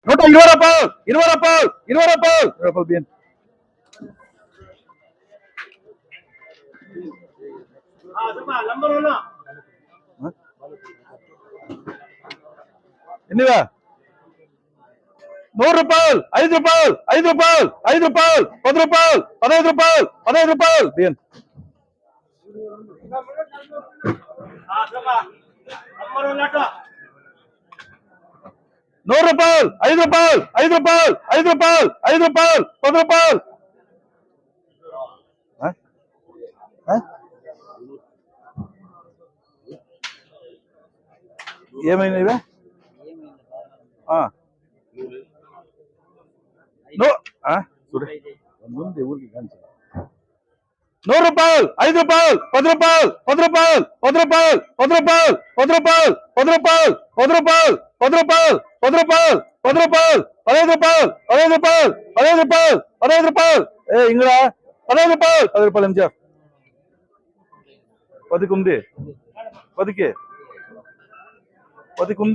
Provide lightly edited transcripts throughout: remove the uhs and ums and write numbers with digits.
120 రూపాయలు 20 రూపాయలు 20 రూపాయలు 20 రూపాయలు బియ్యం. ఎన్నివా 100 రూపాయలు 5 రూపాయలు 5 రూపాయలు 5 రూపాయలు 10 రూపాయలు 15 రూపాయలు 15 రూపాయలు బియ్యం. 100 రూపాయలు 5 రూపాయలు 5 రూపాయలు 5 రూపాయలు 5 రూపాయలు 10 రూపాయలు. ఏమైనా ఇవే 100 రూపాయలు 5 రూపాయలు 10 రూపాయలు 10 రూపాయలు 10 రూపాయలు 10 రూపాయలు 10 రూపాయలు 10 రూపాయలు 10 రూపాయలు 10 రూపాయలు 10 రూపాయలు 10 రూపాయలు 15 రూపాయలు 15 రూపాయలు 15 రూపాయలు 15 రూపాయలు. ఇంగడా 15 రూపాయలు 10 రూపాయలు ఎంచా 10కి ఉంది 10కి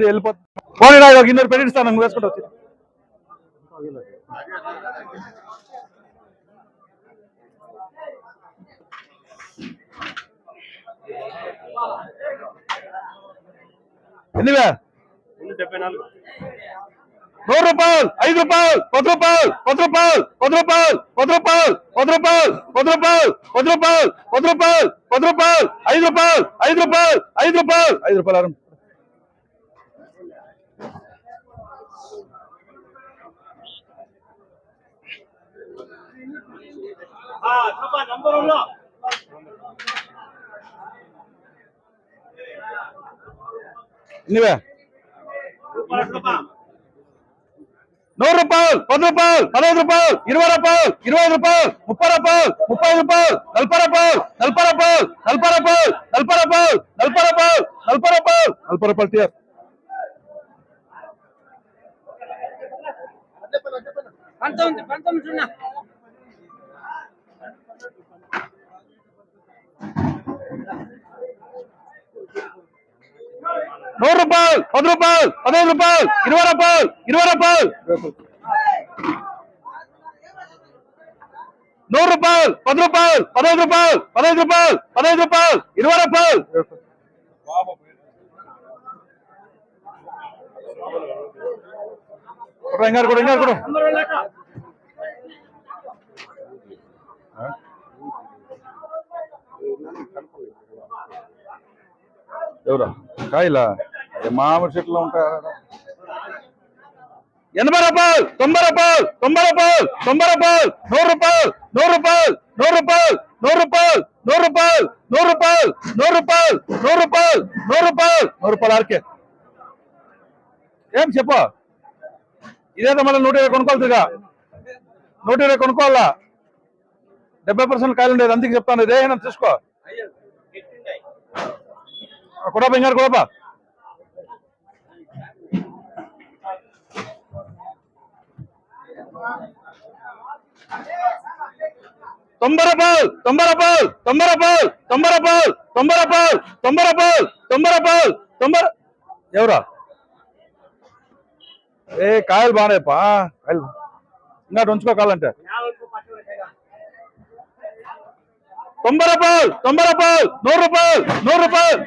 వెళ్ళిపోతుంది. పోనీ నా గిన్నె పెట్టిస్తాను నువ్వు వేసుకుంటా వచ్చి. ఎన్నివే 100 రూపాయలు 5 రూపాయలు 10 రూపాయలు 10 రూపాయలు 10 రూపాయలు 10 రూపాయలు 10 రూపాయలు 10 రూపాయలు 10 రూపాయలు 10 రూపాయలు 10 రూపాయలు 5 రూపాయలు 5 రూపాయలు 5 రూపాయలు 5 రూపాయలు. ఎన్నివే 100 రూపాయలు 10 రూపాయలు 15 రూపాయలు 20 రూపాయలు 25 రూపాయలు 30 రూపాయలు 30 రూపాయలు 40 రూపాయలు 40 రూపాయలు 40 రూపాయలు 40 రూపాయలు 40 రూపాయలు 40 రూపాయలు 40 రూపాయలు టీఆర్. నూరు రూపాయలు 10 రూపాయలు 15 రూపాయలు 20 రూపాయలు 20 రూపాయలు 100 రూపాయలు 10 రూపాయలు 15 రూపాయలు 15 రూపాయలు 15 రూపాయలు 20 రూపాయలు. ఇంగారు ఎవరా కాయలా మామిడి చెట్లు ఉంటాయా 80 రూపాయలు 90 రూపాయలు 90 రూపాయలు 90 రూపాయలు 100 రూపాయలు 100 రూపాయలు 100 రూపాయలు 100 రూపాయలు 100 రూపాయలు 100 రూపాయలు 100 రూపాయలు 100 రూపాయలు 100 రూపాయలు 100 రూపాయలు ఆర్కే. ఏం చెప్ప ఇదేదో మళ్ళీ 120 కొనుక్కోవాలిగా 120 కొనుక్కోవాలా 70% కాయలు ఉండేది అందుకే చెప్తాను ఇదేనా చూసుకో కొడప ఇంగారు కొడప 90 రూపాయలు 90 రూపాయలు 90 రూపాయలు 90 రూపాయలు 90 రూపాయలు 90 రూపాయలు 90 రూపాయలు 90 ఎవరా కాయలు బాగానేపా కాయలు ఇంకా ఉంచుకోవాలంటే 90 రూపాయలు 90 రూపాయలు 100 రూపాయలు 100 రూపాయలు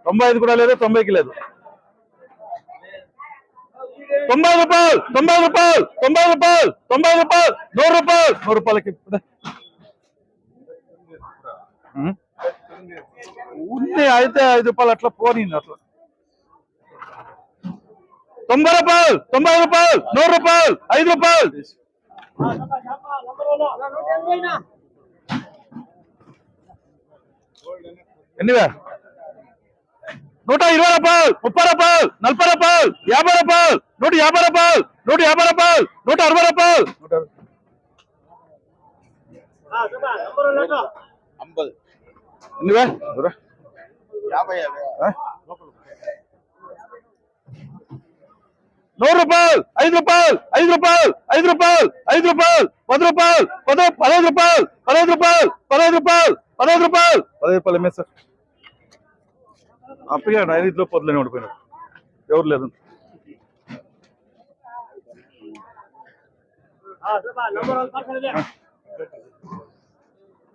95 కూడా లేదు 90కి లేదు 90 రూపాయలు 90 రూపాయలు 90 రూపాయలు 90 రూపాయలు 100 రూపాయలు 100 రూపాయలకి ఉంది అయితే 5 రూపాయలు అట్లా పోనీ అట్లా 90 రూపాయలు 90 రూపాయలు 100 రూపాయలు 5 రూపాయలు ఎన్నివే 120 రూపాయలు 30 రూపాయలు 40 రూపాయలు 50 రూపాయలు 150 రూపాయలు 150 రూపాయలు 160 రూపాయలు ఎన్నివే 100 రూపాయలు 5 రూపాయలు 5 రూపాయలు 5 రూపాయలు 5 రూపాయలు 10 రూపాయలు 15 రూపాయలు 15 రూపాయలు 15 రూపాయలు 15 రూపాయలు 15 రూపాయలు ఎంఎస్ సార్ అప్పగా 5 పొద్దులేని ఓడిపోయినాడు ఎవరు లేదు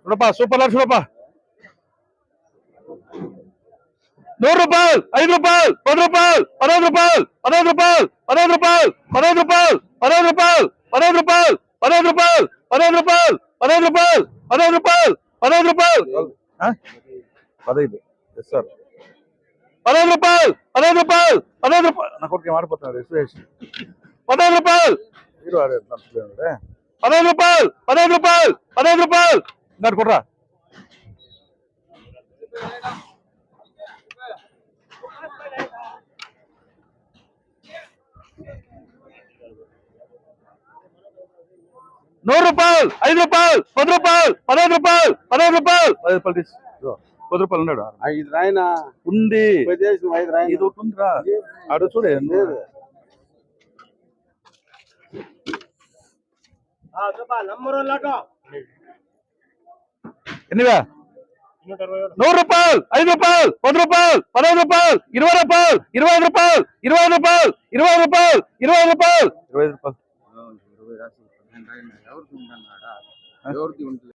చూడప్పా సూపర్ లాట్ చూడప్పా 100 రూపాయలు 5 రూపాయలు 10 రూపాయలు 15 రూపాయలు 15 రూపాయలు 15 రూపాయలు 15 రూపాయలు 15 రూపాయలు 15 రూపాయలు 15 రూపాయలు 15 రూపాయలు 15 రూపాయలు 15 రూపాయలు 15 సార్ 15 రూపాయలు 15 రూపాయలు 15 రూపాయలు నా కొడుకు మారిపోతున్నాడు 15 రూపాయలు మీరు 15 రూపాయలు 15 రూపాయలు 15 రూపాయలు ఇంకోటి కొట్రా ₹100 5 రూపాయలు 10 రూపాయలు 15 రూపాయలు 15 రూపాయలు 10 రూపాయలు ఉన్నాడు 5 రాయనా ఉంది ఇది ఉంటుందిరా ఆడు చూడే ఎన్నివా 100 రూపాయలు 5 రూపాయలు 10 రూపాయలు 15 రూపాయలు 20 రూపాయలు 25 రూపాయలు 20 రూపాయలు 20 రూపాయలు 20 రూపాయలు 20 రూపాయలు ఎవరికి ఉందన్నాడా ఎవరికి ఉంటుంది